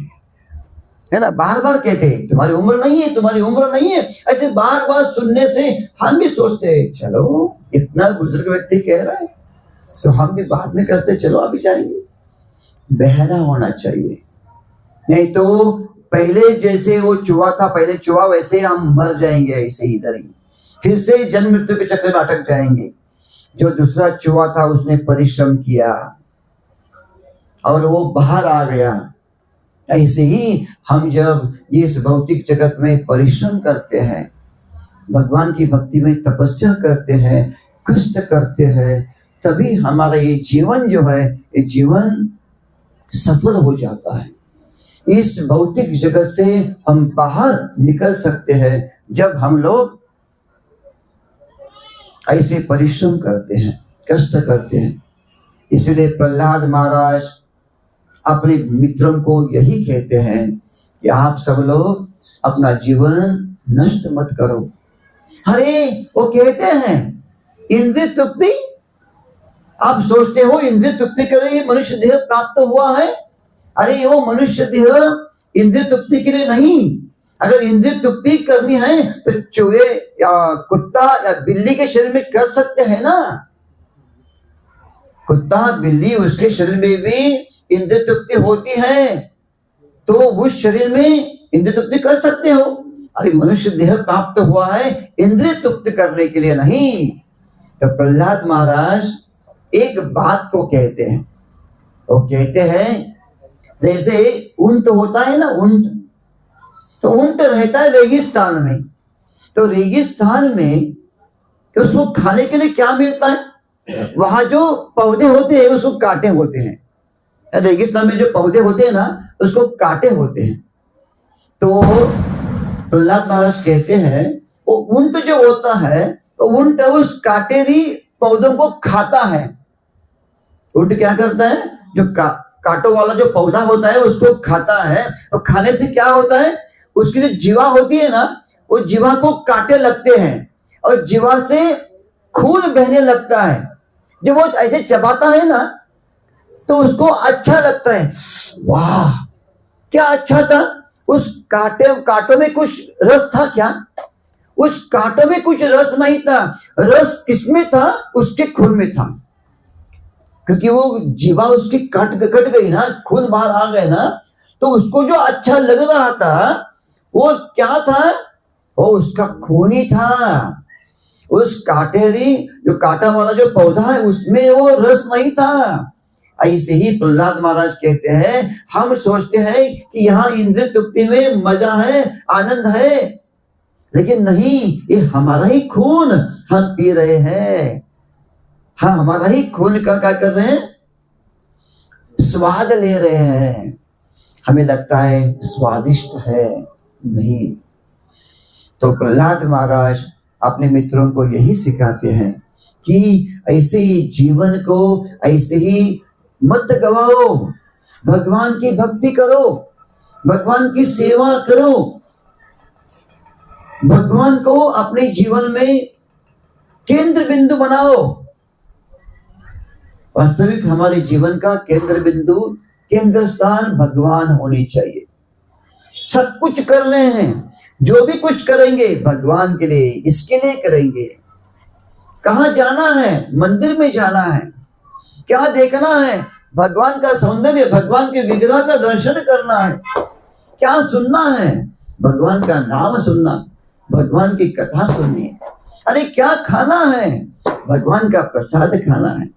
है ना। बार बार कहते हैं तुम्हारी उम्र नहीं है, ऐसे बार बार सुनने से हम भी सोचते हैं चलो इतना बुजुर्ग व्यक्ति कह रहा है तो हम भी बाद में करते, चलो अभी जाएंगे। बहरा होना चाहिए, नहीं तो पहले जैसे वो चूहा था, पहले चूहा, वैसे हम मर जाएंगे, ऐसे ही इधर ही फिर से जन्म मृत्यु के चक्कर में अटक जाएंगे। जो दूसरा चूहा था उसने परिश्रम किया और वो बाहर आ गया। ऐसे ही हम जब इस भौतिक जगत में परिश्रम करते हैं, भगवान की भक्ति में तपस्या करते हैं, कष्ट करते हैं, तभी हमारा ये जीवन जो है, ये जीवन सफल हो जाता है। इस भौतिक जगत से हम बाहर निकल सकते हैं जब हम लोग ऐसे परिश्रम करते हैं, कष्ट करते हैं। इसलिए प्रहलाद महाराज अपने मित्रों को यही कहते हैं कि आप सब लोग अपना जीवन नष्ट मत करो। अरे वो कहते हैं इंद्रिय तृप्ति, आप सोचते हो इंद्रिय तृप्ति के लिए मनुष्य देह प्राप्त हुआ है, अरे वो मनुष्य देह इंद्रिय तृप्ति के लिए नहीं। अगर इंद्रिय तृप्ति करनी है तो चूहे या कुत्ता या बिल्ली के शरीर में कर सकते हैं ना। कुत्ता बिल्ली उसके शरीर में भी इंद्रिय तृप्ति होती है, तो उस शरीर में इंद्रिय तृप्ति कर सकते हो। अभी मनुष्य देह प्राप्त हुआ है इंद्रिय तृप्ति करने के लिए नहीं। तो प्रहलाद महाराज एक बात को कहते हैं, वो कहते हैं जैसे ऊंट होता है ना, ऊंट, तो ऊंट रहता है रेगिस्तान में, तो रेगिस्तान में तो उसको खाने के लिए क्या मिलता है, वहां जो पौधे होते हैं उसको कांटे होते हैं। रेगिस्तान में जो पौधे होते हैं ना उसको कांटे होते हैं। तो प्रहलाद महाराज कहते हैं वो ऊंट जो होता है, तो ऊंट उस कांटेरी पौधों को खाता है। ऊंट क्या करता है, जो कांटों वाला जो पौधा होता है उसको खाता है, और खाने से क्या होता है, उसकी जो जीवा होती है ना, वो जीवा को कांटे लगते हैं और जीवा से खून बहने लगता है। जब वो ऐसे चबाता है ना तो उसको अच्छा लगता है, वाह क्या अच्छा था। उस कांटों में कुछ रस था क्या? उस कांटों में कुछ रस नहीं था। रस किसमें था? उसके खून में था, क्योंकि वो जीवा उसकी कट गई ना, खून बाहर आ गए ना, तो उसको जो अच्छा लग रहा था वो क्या था, वो उसका खून ही था। उस कांटेरी जो कांटा वाला जो पौधा है उसमें वो रस नहीं था। ऐसे ही प्रहलाद महाराज कहते हैं हम सोचते हैं कि यहाँ इंद्रिय तृप्ति में मजा है, आनंद है, लेकिन नहीं, ये हमारा ही खून हम पी रहे हैं। हाँ, हमारा ही खून का क्या कर रहे हैं, स्वाद ले रहे हैं। हमें लगता है स्वादिष्ट है, नहीं। तो प्रहलाद महाराज अपने मित्रों को यही सिखाते हैं कि ऐसे ही जीवन को ऐसे ही मत गवाओ, भगवान की भक्ति करो, भगवान की सेवा करो, भगवान को अपने जीवन में केंद्र बिंदु बनाओ। वास्तविक हमारे जीवन का केंद्र बिंदु, केंद्र स्थान भगवान होनी चाहिए। सब कुछ कर रहे हैं, जो भी कुछ करेंगे भगवान के लिए, इसके लिए करेंगे। कहाँ जाना है? मंदिर में जाना है, क्या देखना है? भगवान का सौंदर्य, भगवान के विग्रह का दर्शन करना है। क्या सुनना है? भगवान का नाम सुनना, भगवान की कथा सुननी है। अरे क्या खाना है? भगवान का प्रसाद खाना है।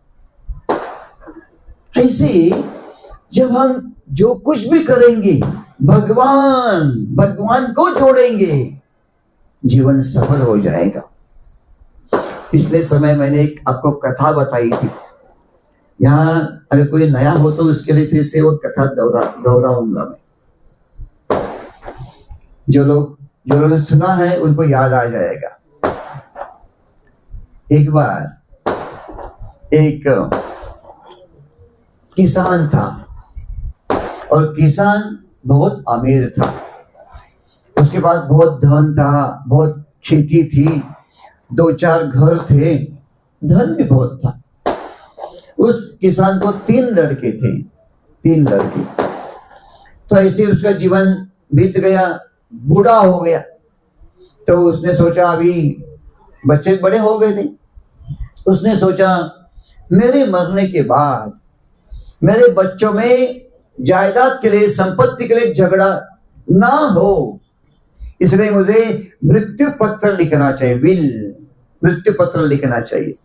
ऐसे जब हम जो कुछ भी करेंगे भगवान को जोड़ेंगे, जीवन सफल हो जाएगा। पिछले समय मैंने एक आपको कथा बताई थी। यहाँ अगर कोई नया हो तो उसके लिए फिर से वो कथा दोहराऊंगा मैं। जो लोगों ने सुना है उनको याद आ जाएगा। एक बार एक किसान था और किसान बहुत अमीर था। उसके पास बहुत धन था, बहुत खेती थी, 2-4 घर थे, धन भी बहुत था। उस किसान को 3 लड़के थे, 3 लड़के। तो ऐसे उसका जीवन बीत गया, बूढ़ा हो गया। तो उसने सोचा, अभी बच्चे बड़े हो गए थे, उसने सोचा मेरे मरने के बाद मेरे बच्चों में जायदाद के लिए, संपत्ति के लिए झगड़ा ना हो, इसलिए मुझे मृत्यु पत्र लिखना चाहिए, विल, मृत्यु पत्र लिखना चाहिए।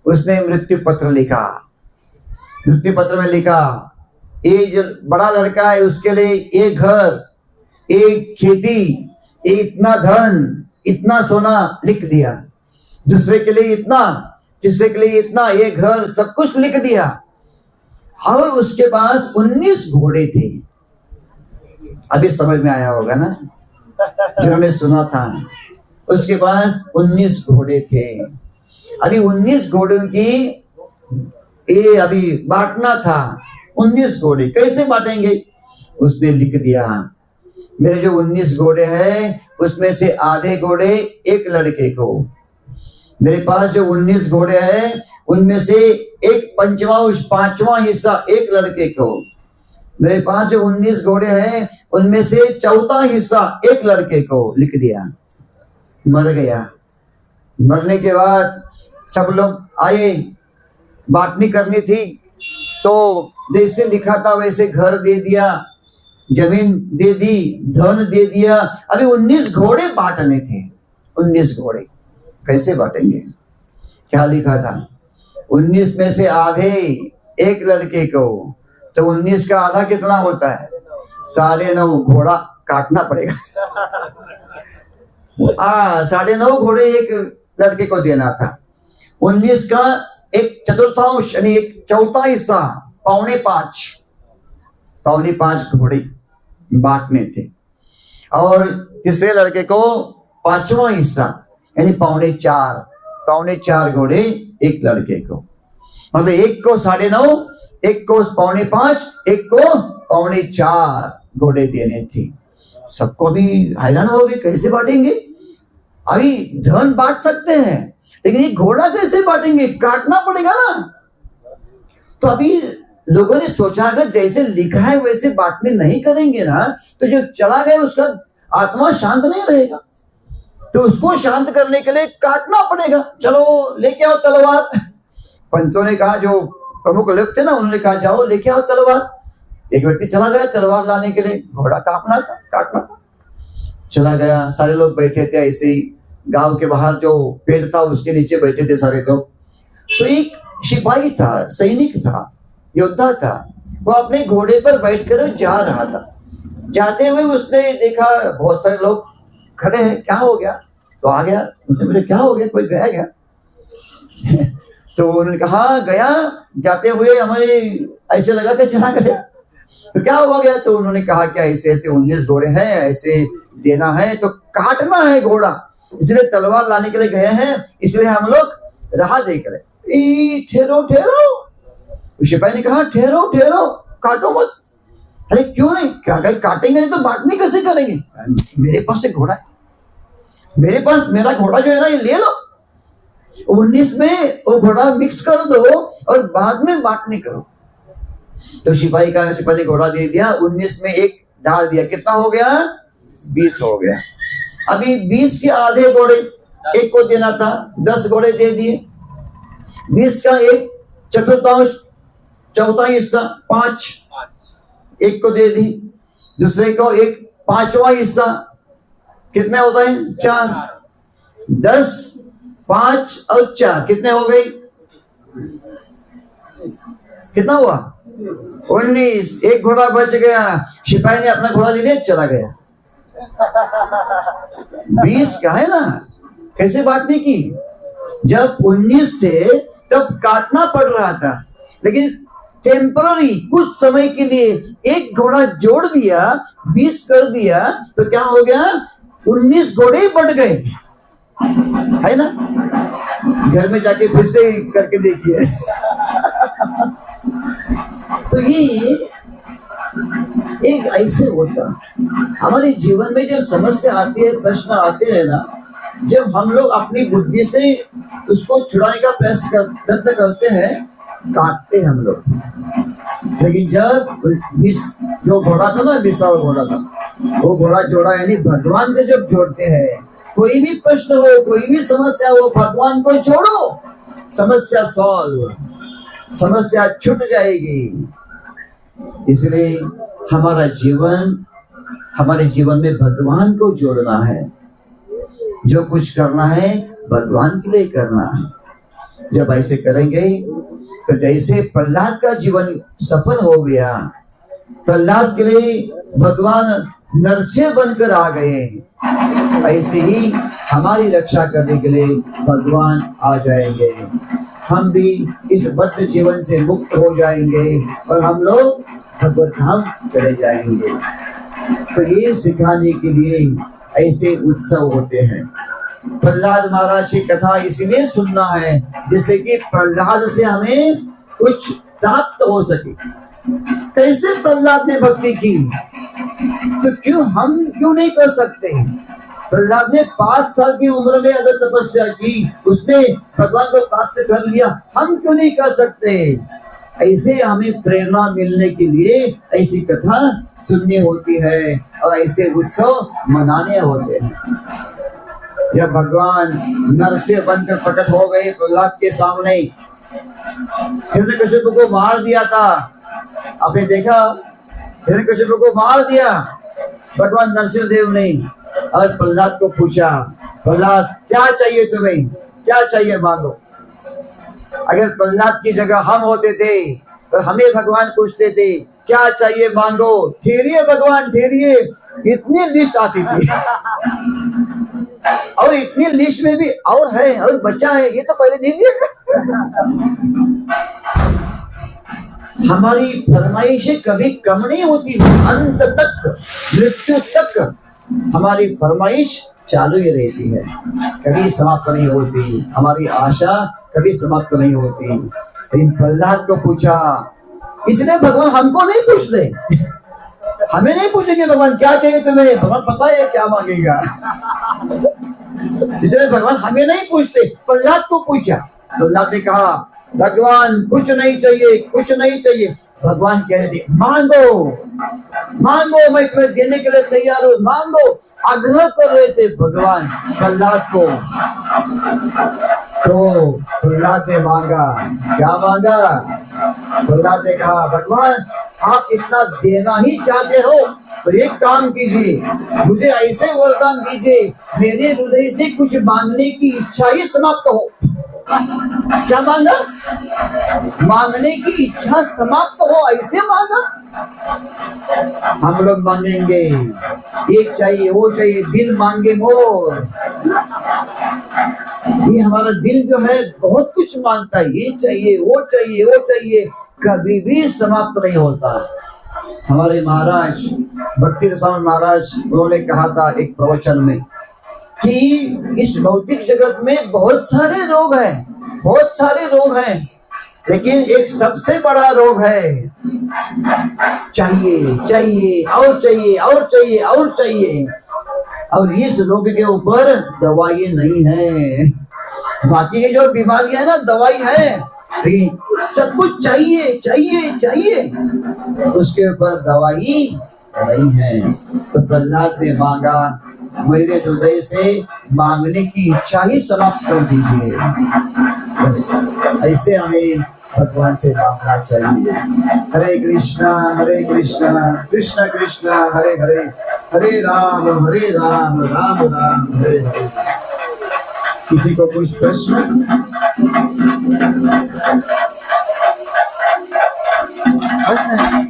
उसने मृत्यु पत्र लिखा। मृत्यु पत्र में लिखा, ये जो बड़ा लड़का है उसके लिए एक घर, एक खेती, इतना धन, इतना सोना लिख दिया। दूसरे के लिए इतना, तीसरे के लिए इतना, ये घर, सब कुछ लिख दिया। और उसके पास 19 घोड़े थे। अभी समझ में आया होगा ना, जिन्होंने सुना था। उसके पास 19 घोड़े थे। अभी 19 घोड़ों की ये अभी बांटना था। 19 घोड़े कैसे बांटेंगे? उसने लिख दिया, मेरे जो 19 घोड़े हैं उसमें से आधे घोड़े एक लड़के को, मेरे पास जो 19 घोड़े हैं उनमें से एक पांचवा हिस्सा एक लड़के को, मेरे पास जो 19 घोड़े हैं उनमें से चौथा हिस्सा एक लड़के को। लिख दिया, मर गया। मरने के बाद सब लोग आए, बांटनी करनी थी, तो जैसे लिखा था वैसे घर दे दिया, जमीन दे दी, धन दे दिया। अभी 19 घोड़े बांटने थे। 19 घोड़े कैसे बांटेंगे? क्या लिखा था? 19 में से आधे एक लड़के को, तो 19 का आधा कितना होता है? 9.5 घोड़ा काटना पड़ेगा। 9.5 घोड़े एक लड़के को देना था। 19 का एक चतुर्थांश यानी एक चौथा हिस्सा, 4.5 घोड़े बांटने थे। और तीसरे लड़के को 5वां हिस्सा यानी 4.5 घोड़े एक लड़के को। मतलब एक को 9.5, एक को 4.5, एक को 4.5 घोड़े देने थे। सबको भी हैरान हो गए, कैसे बांटेंगे? अभी धन बांट सकते हैं, लेकिन ये घोड़ा कैसे बांटेंगे? काटना पड़ेगा ना। तो अभी लोगों ने सोचा अगर जैसे लिखा है वैसे बांटने नहीं करेंगे ना, तो जो चला गया उसका आत्मा शांत नहीं रहेगा। तो उसको शांत करने के लिए काटना पड़ेगा। चलो लेके आओ तलवार। पंचों ने कहा, जो प्रमुख लोग थे ना, उन्होंने कहा जाओ लेके आओ तलवार। एक व्यक्ति चला गया तलवार लाने के लिए, घोड़ा काटना था। चला गया, सारे लोग बैठे थे ऐसे ही, गांव के बाहर जो पेड़ था उसके नीचे बैठे थे सारे लोग। तो एक सिपाही था, सैनिक था, योद्धा था, वो अपने घोड़े पर बैठकर जा रहा था। जाते हुए उसने देखा बहुत सारे लोग खड़े हैं, क्या हो गया? तो आ गया, उसने बोले क्या हो गया, कोई गया क्या? तो उन्होंने कहा गया, जाते हुए हमें ऐसे लगा कि चला गया। तो क्या हुआ गया? तो उन्होंने कहा क्या ऐसे ऐसे 19 घोड़े हैं, ऐसे देना है, तो काटना है घोड़ा, इसलिए तलवार लाने के लिए गए हैं, इसलिए हम लोग राह देख रहे। ठहरो ठहरो। सिपाही ने कहा ठहरो ठहरो, काटो मत। अरे क्यों नहीं? क्या काटेंगे नहीं तो बांटनी कैसे करेंगे? मेरे पास एक घोड़ा है, मेरा घोड़ा जो है ना, ये ले लो। 19 में वो घोड़ा मिक्स कर दो और बाद में बांटनी करो। तो सिपाही ने घोड़ा दे दिया, 19 में एक डाल दिया, कितना हो गया? 20 हो गया। अभी 20 के आधे घोड़े एक को देना था, 10 घोड़े दे दिए। 20 का एक चतुर्थांश चौथा हिस्सा 5, एक को दे दी, दूसरे को एक पांचवा हिस्सा, कितने होता है? 4। 10, 5 और 4 कितने हो गई? कितना हुआ? 19। एक घोड़ा बच गया, सिपाही ने अपना घोड़ा ले चला गया। 20 का है ना, कैसे बांटने की? जब 19 थे तब काटना पड़ रहा था, लेकिन टेम्पररी कुछ समय के लिए एक घोड़ा जोड़ दिया, 20 कर दिया, तो क्या हो गया? 19 घोड़े ही बढ़ गए, है ना? घर में जाके फिर से करके देखिए। तो ये एक ऐसे होता हमारे जीवन में जब समस्या आती है, प्रश्न आते हैं ना, जब हम लोग अपनी बुद्धि से उसको छुड़ाने का प्रयत्न करते हैं, काटते हैं हम लोग, लेकिन जब जो घोड़ा था ना, 20वां घोड़ा था, वो घोड़ा जोड़ा, यानी भगवान को जब जोड़ते हैं, कोई भी प्रश्न हो, कोई भी समस्या हो, भगवान को जोड़ो, समस्या सॉल्व, समस्या छूट जाएगी। इसलिए हमारे जीवन में भगवान को जोड़ना है। जो कुछ करना है भगवान के लिए करना है। जब ऐसे करेंगे तो जैसे प्रहलाद का जीवन सफल हो गया, प्रहलाद के लिए भगवान नरसिंह बनकर आ गए, ऐसे ही हमारी रक्षा करने के लिए भगवान आ जाएंगे। हम भी इस बद्ध जीवन से मुक्त हो जाएंगे और हम लोग भगवत धाम चले जाएंगे। तो ये सिखाने के लिए ऐसे उत्सव होते हैं। प्रहलाद महाराज की कथा इसलिए सुनना है जिससे कि प्रहलाद से हमें कुछ प्राप्त हो सके। कैसे प्रहलाद ने भक्ति की, तो हम क्यों नहीं कर सकते? प्रहलाद ने 5 साल की उम्र में अगर तपस्या की, उसने भगवान को प्राप्त कर लिया, हम क्यों नहीं कर सकते? ऐसे हमें प्रेरणा मिलने के लिए ऐसी कथा सुननी होती है और ऐसे उत्सव मनाने होते हैं। जब भगवान नरसिंह बनकर प्रकट हो गए प्रहलाद के सामने, हिरण्यकशिपु को मार दिया था, आपने देखा, हिरण्यकशिपु को मार दिया भगवान नरसिंह देव ने, और प्रहलाद को पूछा, प्रहलाद क्या चाहिए तुम्हें, क्या चाहिए मांगो। अगर प्रहलाद की जगह हम होते थे तो हमें भगवान पूछते थे क्या चाहिए मांगो, ठहरिए भगवान ठहरिए, इतनी लिस्ट आती थी और इतनी लिस्ट में भी और है और बचा है, ये तो पहले दीजिए। हमारी फरमाइशें कभी कम नहीं होती, अंत तक, मृत्यु तक हमारी फरमाइश चालू ही रहती है, कभी समाप्त नहीं होती। हमारी आशा कभी समाप्त नहीं होती। लेकिन प्रहलाद को पूछा, इसलिए भगवान हमको नहीं पूछते, हमें नहीं पूछेंगे भगवान क्या चाहिए तुम्हें, भगवान पता है क्या मांगेगा। इसलिए भगवान हमें नहीं पूछते, प्रहलाद को पूछा। प्रहलाद ने कहा भगवान कुछ नहीं चाहिए, कुछ नहीं चाहिए। भगवान कह रहे थे मांगो मांगो, मैं तुम्हें देने के लिए तैयार हूँ, मांगो। आग्रह कर रहे थे भगवान प्रहलाद को। तो प्रहलाद ने मांगा, क्या मांगा? प्रहलाद ने कहा भगवान आप इतना देना ही चाहते हो तो एक काम कीजिए, मुझे ऐसे वरदान दीजिए, मेरे हृदय से कुछ मांगने की इच्छा ही समाप्त हो। क्या मांगा? मांगने की इच्छा समाप्त हो, ऐसे मांगा। हम लोग मांगेंगे ये चाहिए वो चाहिए, दिल मांगे मोर। ये हमारा दिल जो है बहुत कुछ मांगता है, ये चाहिए वो चाहिए वो चाहिए, कभी भी समाप्त नहीं होता। हमारे महाराज भक्ति रसायन महाराज, उन्होंने कहा था एक प्रवचन में कि इस भौतिक जगत में बहुत सारे रोग हैं, बहुत सारे रोग हैं, लेकिन एक सबसे बड़ा रोग है चाहिए चाहिए और चाहिए और चाहिए और चाहिए। और इस रोग के ऊपर दवाई नहीं है। बाकी की जो बीमारियां है ना, दवाई है, सब कुछ चाहिए चाहिए चाहिए, उसके ऊपर दवाई नहीं है। तो प्रहलाद ने मांगा, मेरे हृदय से मांगने की इच्छा ही समाप्त कर दीजिए। बस ऐसे हमें भगवान से मांगना चाहिए। हरे कृष्णा कृष्ण कृष्ण हरे हरे, हरे राम राम राम हरे हरे। किसी को कुछ प्रश्न? प्रश्न